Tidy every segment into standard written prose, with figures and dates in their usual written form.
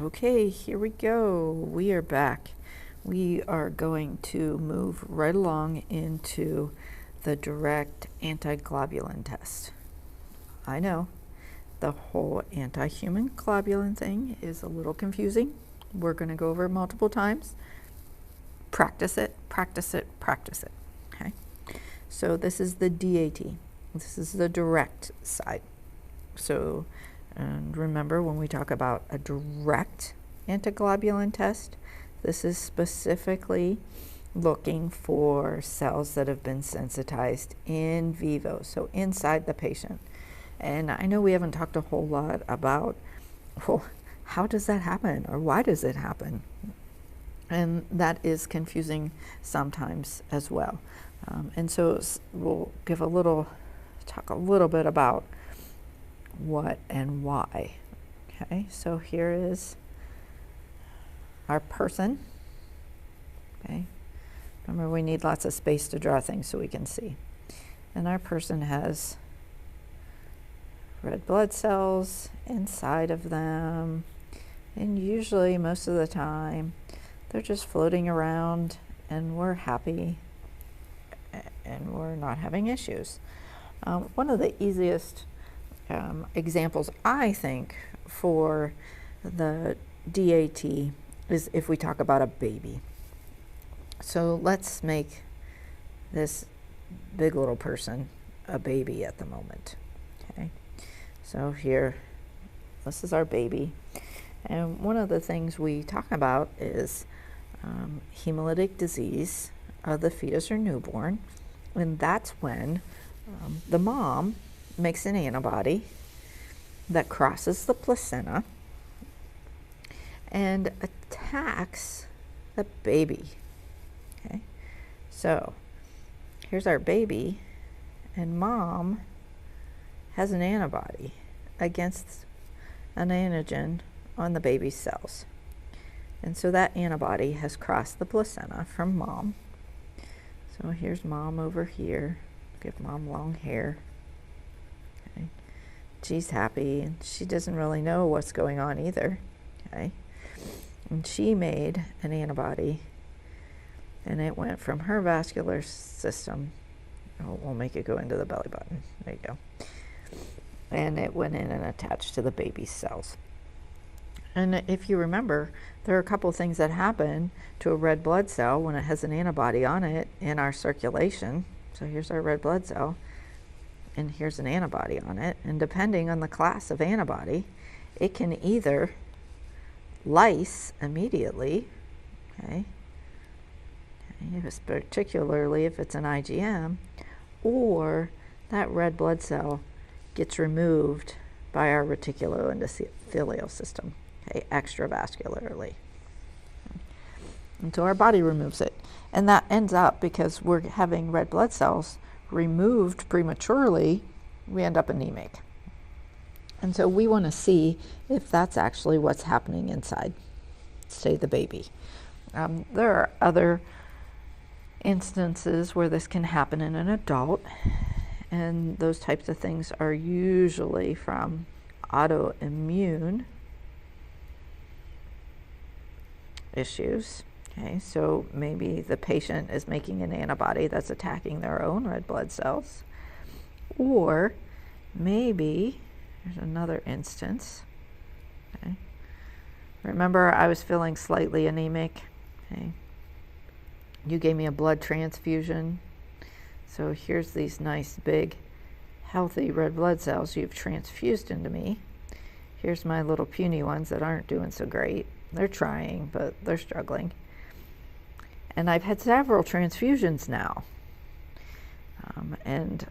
Okay, here we go. We are back. We are going to move right along into the direct antiglobulin test. I know the whole anti-human globulin thing is a little confusing. We're going to go over it multiple times. Practice it, practice it, practice it. Okay. So this is the DAT. This is the direct side. So, and remember when we talk about a direct antiglobulin test, this is specifically looking for cells that have been sensitized in vivo, so inside the patient. And I know we haven't talked a whole lot about, well, how does that happen or why does it happen? And that is confusing sometimes as well. And so we'll talk a little bit about what and why. Okay, so here is our person. Okay, remember we need lots of space to draw things so we can see. And our person has red blood cells inside of them, and usually most of the time they're just floating around and we're happy and we're not having issues. One of the easiest examples, I think, for the DAT is if we talk about a baby. So let's make this big little person a baby at the moment. Okay, so here, this is our baby. And one of the things we talk about is hemolytic disease of the fetus or newborn. And that's when the mom makes an antibody that crosses the placenta and attacks the baby. Okay, so here's our baby, and mom has an antibody against an antigen on the baby's cells. And so that antibody has crossed the placenta from mom. So here's mom over here. Give mom long hair. Okay. She's happy and she doesn't really know what's going on either. Okay. And she made an antibody and it went from her vascular system. Oh, we'll make it go into the belly button. There you go. And it went in and attached to the baby's cells. And if you remember, there are a couple of things that happen to a red blood cell when it has an antibody on it in our circulation. So here's our red blood cell, and here's an antibody on it. And depending on the class of antibody, it can either lyse immediately, okay, particularly if it's an IgM, or that red blood cell gets removed by our reticuloendothelial system, okay, extravascularly. And so our body removes it. And that ends up, because we're having red blood cells removed prematurely, we end up anemic. And so we want to see if that's actually what's happening inside, say, the baby. There are other instances where this can happen in an adult, and those types of things are usually from autoimmune issues. Okay, so maybe the patient is making an antibody that's attacking their own red blood cells, or maybe there's another instance. Okay, remember I was feeling slightly anemic. Okay, you gave me a blood transfusion. So here's these nice big healthy red blood cells you've transfused into me. Here's my little puny ones that aren't doing so great. They're trying, but they're struggling. And I've had several transfusions now. And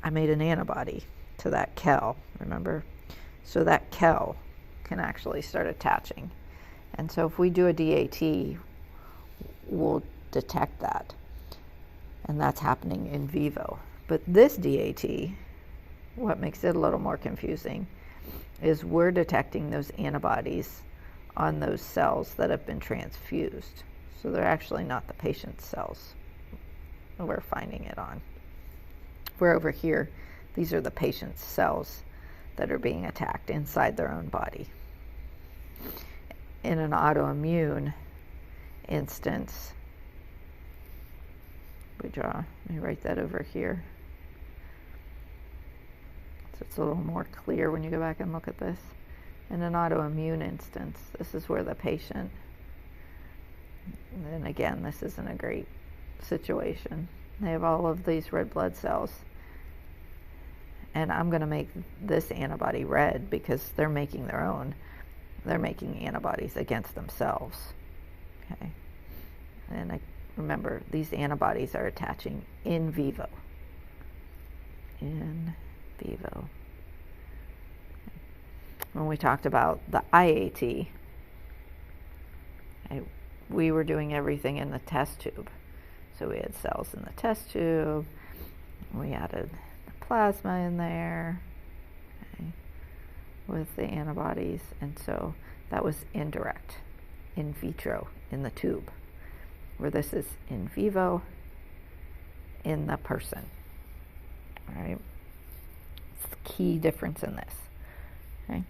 I made an antibody to that KEL, remember? So that KEL can actually start attaching. And so if we do a DAT, we'll detect that. And that's happening in vivo. But this DAT, what makes it a little more confusing, is we're detecting those antibodies on those cells that have been transfused. So they're actually not the patient's cells we're finding it on. Where over here, these are the patient's cells that are being attacked inside their own body. in an autoimmune instance, let me write that over here so it's a little more clear when you go back and look at this. In an autoimmune instance, this is where the patient, and again, this isn't a great situation. They have all of these red blood cells, and I'm going to make this antibody red because they're making their own. They're making antibodies against themselves. Okay, and remember, these antibodies are attaching in vivo. In vivo. When we talked about the IAT, we were doing everything in the test tube. So we had cells in the test tube. We added the plasma in there, okay, with the antibodies. And so that was indirect, in vitro, in the tube, where this is in vivo, in the person. All right? It's the key difference in this. Okay?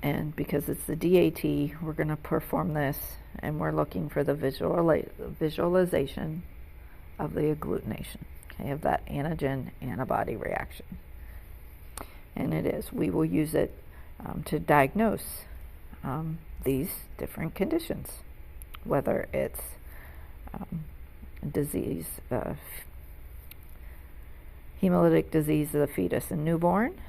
And because it's the DAT, we're going to perform this, and we're looking for the visualization of the agglutination, okay, of that antigen-antibody reaction. And it is. We will use it to diagnose these different conditions, whether it's disease, hemolytic disease of the fetus and newborn,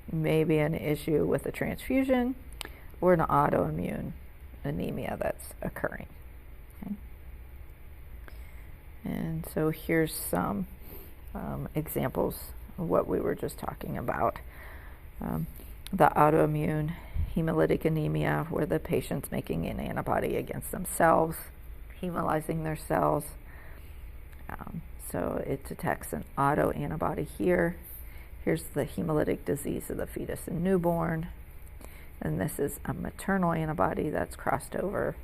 maybe an issue with a transfusion, or an autoimmune anemia that's occurring. Okay? And so here's some examples of what we were just talking about. The autoimmune hemolytic anemia, where the patient's making an antibody against themselves, hemolyzing their cells. So it detects an autoantibody here. Here's the hemolytic disease of the fetus and newborn. And this is a maternal antibody that's crossed over.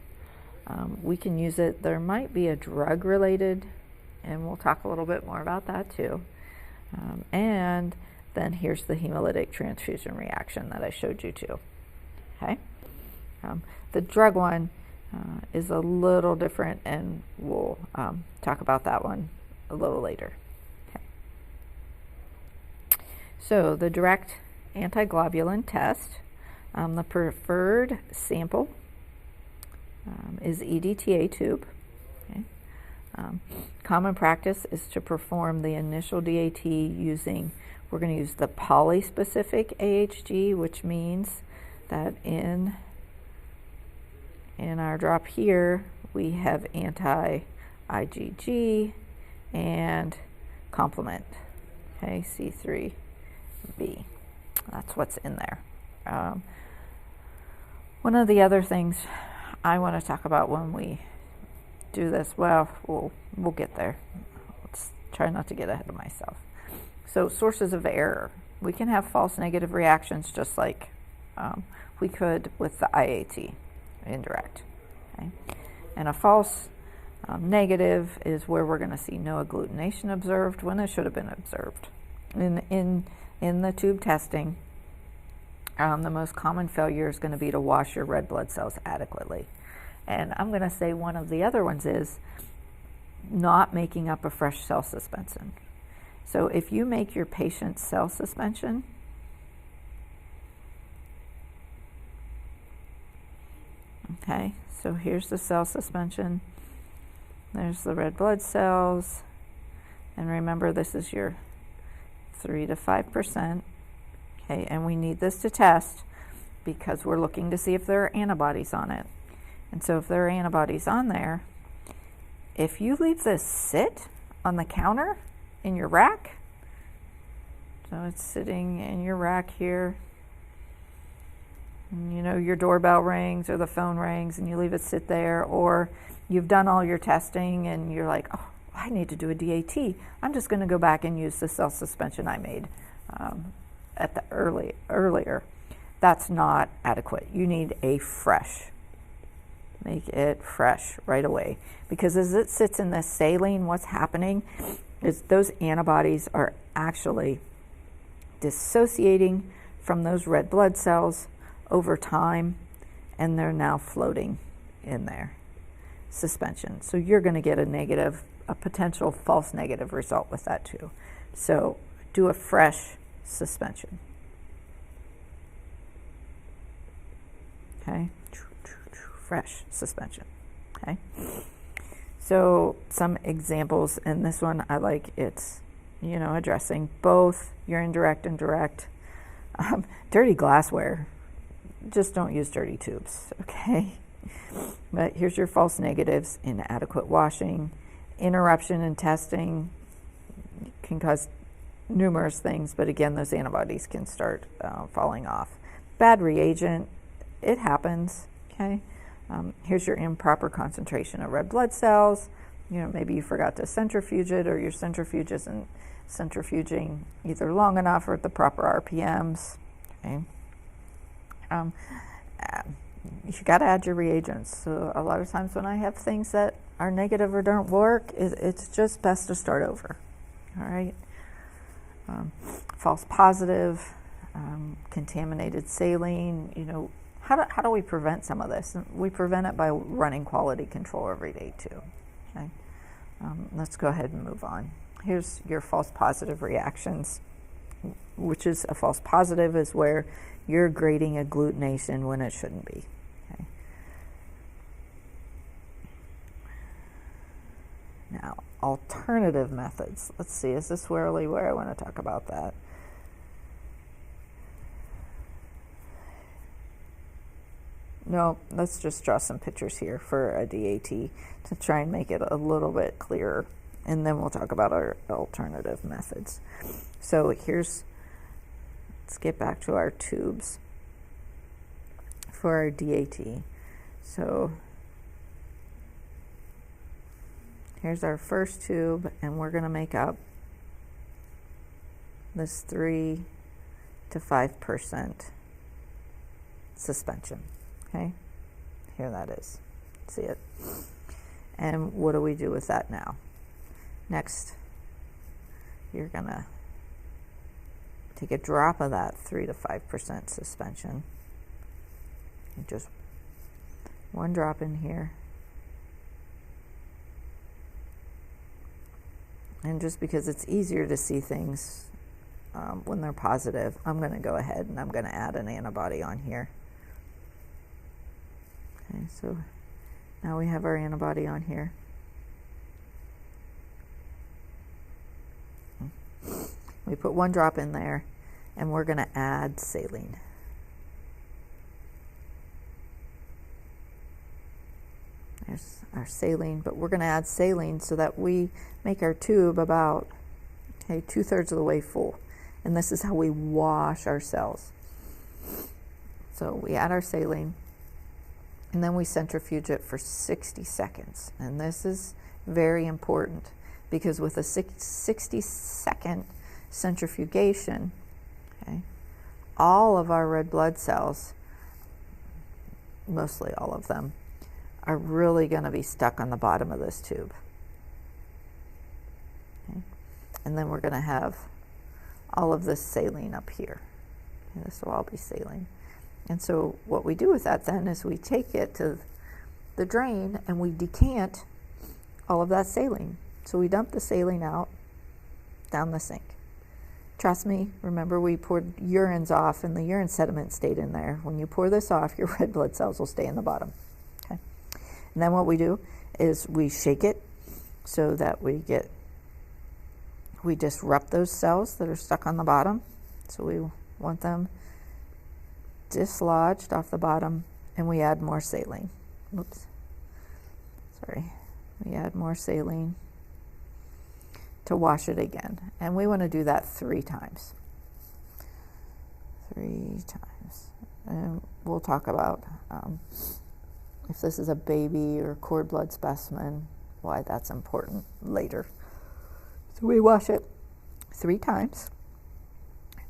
We can use it. There might be a drug related, and we'll talk a little bit more about that too. And then here's the hemolytic transfusion reaction that I showed you too. Okay. The drug one is a little different, and we'll talk about that one a little later. So the direct antiglobulin test, the preferred sample is EDTA tube. Okay. Common practice is to perform the initial DAT using, we're going to use the polyspecific AHG, which means that in our drop here, we have anti-IgG and complement, okay, C3b. That's what's in there. One of the other things I want to talk about when we do this, well, we'll get there. Let's try not to get ahead of myself. So sources of error. We can have false negative reactions just like we could with the IAT, indirect. Okay? And a false negative is where we're going to see no agglutination observed when it should have been observed. In the tube testing, the most common failure is going to be to wash your red blood cells adequately. And I'm going to say one of the other ones is not making up a fresh cell suspension. So if you make your patient's cell suspension, okay, so here's the cell suspension. There's the red blood cells. And remember, this is your 3 to 5%. Okay, and we need this to test because we're looking to see if there are antibodies on it. And so if there are antibodies on there, if you leave this sit on the counter in your rack, so it's sitting in your rack here, and you know your doorbell rings or the phone rings and you leave it sit there, or you've done all your testing and you're like, oh, I need to do a DAT. I'm just going to go back and use the cell suspension I made at the earlier. That's not adequate. You need a fresh. Make it fresh right away, because as it sits in this saline, what's happening is those antibodies are actually dissociating from those red blood cells. over time, and they're now floating in there, suspension. So you're going to get a potential false negative result with that too. So do a fresh suspension. Okay, fresh suspension. Okay, so some examples, and this one I like, it's, addressing both your indirect and direct. Dirty glassware, just don't use dirty tubes, okay? But here's your false negatives: inadequate washing, interruption in testing can cause numerous things, but again, those antibodies can start falling off. Bad reagent, it happens, okay? Here's your improper concentration of red blood cells. Maybe you forgot to centrifuge it, or your centrifuge isn't centrifuging either long enough or at the proper RPMs, okay? You got to add your reagents. So a lot of times when I have things that are negative or don't work, it's just best to start over, all right? False positive, contaminated saline, how do we prevent some of this? We prevent it by running quality control every day too, okay? Let's go ahead and move on. Here's your false positive reactions, which is a false positive is where you're grading agglutination when it shouldn't be, okay? Now, alternative methods. Let's see, is this really where I want to talk about that? No, let's just draw some pictures here for a DAT to try and make it a little bit clearer, and then we'll talk about our alternative methods. So let's get back to our tubes for our DAT. So here's our first tube, and we're going to make up this 3 to 5% suspension. Okay, here that is. See it? And what do we do with that now? Next, you're going to take a drop of that 3 to 5% suspension, and just one drop in here. And just because it's easier to see things when they're positive, I'm going to go ahead and I'm going to add an antibody on here. Okay, so now we have our antibody on here. We put one drop in there, and we're going to add saline. There's our saline, but we're going to add saline so that we make our tube about 2/3 of the way full. And this is how we wash our cells. So we add our saline, and then we centrifuge it for 60 seconds. And this is very important because with a 60-second centrifugation, okay, all of our red blood cells, mostly all of them, are really going to be stuck on the bottom of this tube. Okay. And then we're going to have all of this saline up here. Okay, this will all be saline. And so what we do with that then is we take it to the drain and we decant all of that saline. So we dump the saline out down the sink. Trust me, remember we poured urines off and the urine sediment stayed in there. When you pour this off, your red blood cells will stay in the bottom. Okay. And then what we do is we shake it so that we disrupt those cells that are stuck on the bottom. So we want them dislodged off the bottom, and we add more saline. Oops. Sorry. We add more saline to wash it again. And we want to do that 3 times. 3 times. And we'll talk about if this is a baby or cord blood specimen, why that's important later. So we wash it 3 times.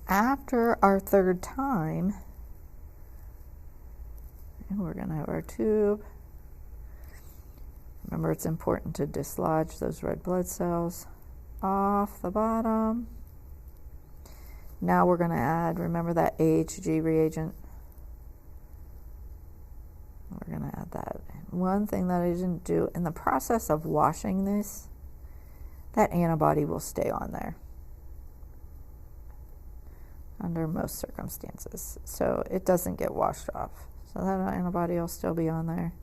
After our 3rd time, we're going to have our tube. Remember, it's important to dislodge those red blood cells off the bottom. Now we're going to add, remember that AHG reagent? that. One thing that I didn't do in the process of washing this, that antibody will stay on there under most circumstances. So it doesn't get washed off. So that antibody will still be on there.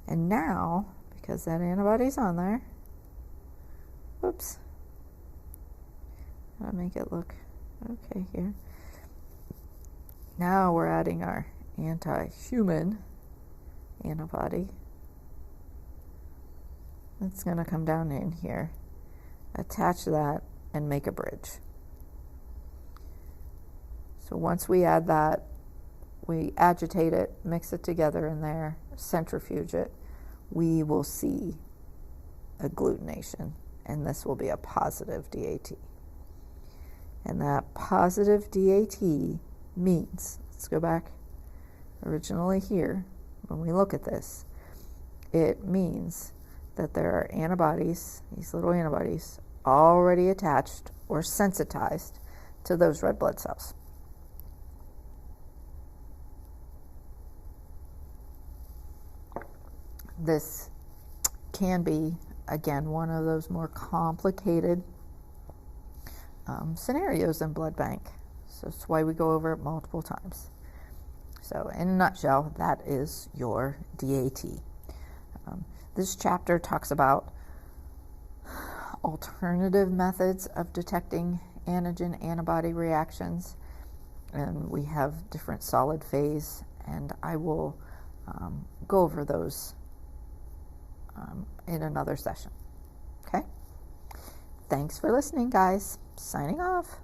And now, because that antibody's on there, whoops, I'll make it look okay here. Now we're adding our anti-human antibody. It's going to come down in here, attach that, and make a bridge. So once we add that, we agitate it, mix it together in there, centrifuge it, we will see agglutination, and this will be a positive DAT. And that positive DAT means, let's go back originally here, when we look at this, it means that there are antibodies, these little antibodies, already attached or sensitized to those red blood cells. This can be, again, one of those more complicated scenarios in blood bank. So that's why we go over it multiple times. So in a nutshell, that is your DAT. This chapter talks about alternative methods of detecting antigen-antibody reactions, and we have different solid phase, and I will go over those in another session. Okay? Thanks for listening, guys. Signing off.